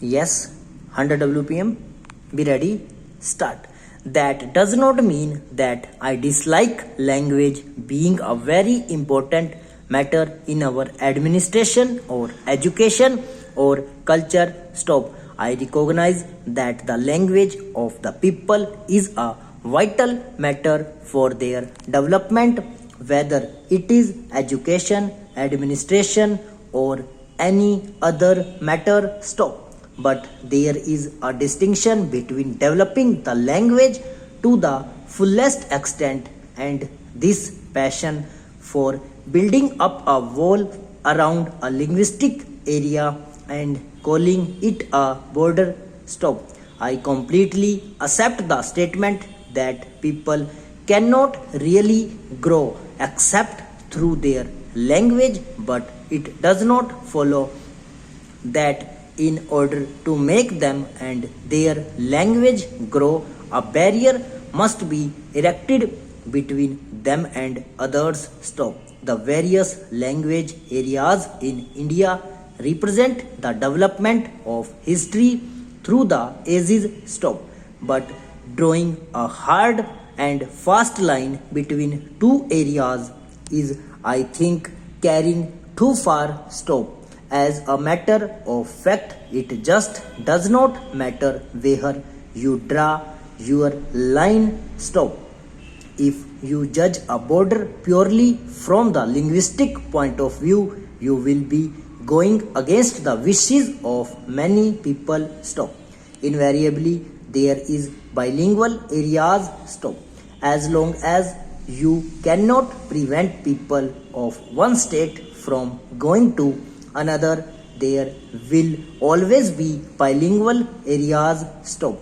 Yes, 100 WPM. Be ready. Start. That does not mean that I dislike language being a very important matter in our administration or education or culture. Stop. I recognize that the language of the people is a vital matter for their development, whether it is education, administration, or any other matter. Stop. But there is a distinction between developing the language to the fullest extent and this passion for building up a wall around a linguistic area and calling it a border. Stop. I completely accept the statement that people cannot really grow except through their language, but it does not follow that in order to make them and their language grow, a barrier must be erected between them and others. Stop. The various language areas in India represent the development of history through the ages. Stop. But drawing a hard and fast line between two areas is, I think, carrying too far. Stop. As a matter of fact, it just does not matter where you draw your line. Stop. If you judge a border purely from the linguistic point of view, you will be going against the wishes of many people. Stop. Invariably, there is bilingual areas. Stop. As long as you cannot prevent people of one state from going to another, there will always be bilingual areas. Stop.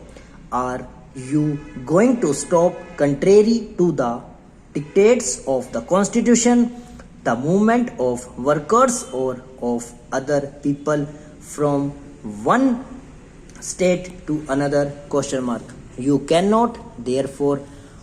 Are you going to stop contrary to the dictates of the constitution, the movement of workers or of other people from one state to another? Question mark. You cannot, therefore,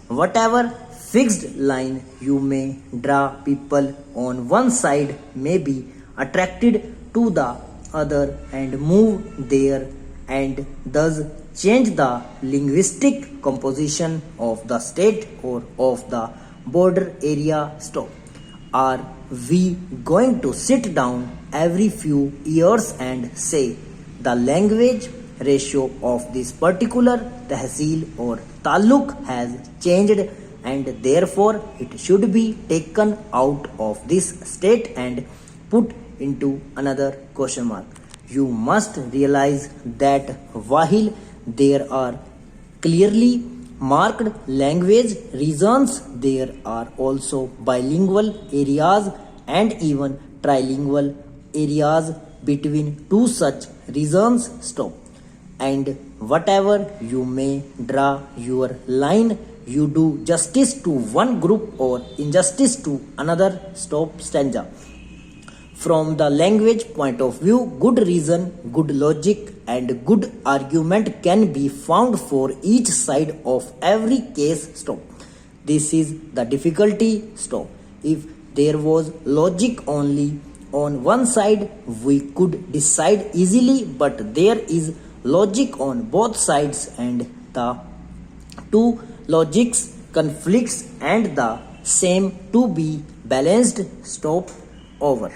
whatever fixed line you may draw, people on one side may be attracted to the other and move there, and thus change the linguistic composition of the state or of the border area. Stop. Are we going to sit down every few years and say the language ratio of this particular tehsil or taluk has changed and therefore it should be taken out of this state and put into another? Question mark. You must realize that while there are clearly marked language regions, there are also bilingual areas and even trilingual areas between two such regions. Stop. And whatever you may draw your line, you do justice to one group or injustice to another. Stop. Stanza. From the language point of view, good reason, good logic, and good argument can be found for each side of every case. Stop. This is the difficulty. Stop. If there was logic only on one side, we could decide easily, but there is logic on both sides, and the two logics conflicts and the same to be balanced. Stop. Over.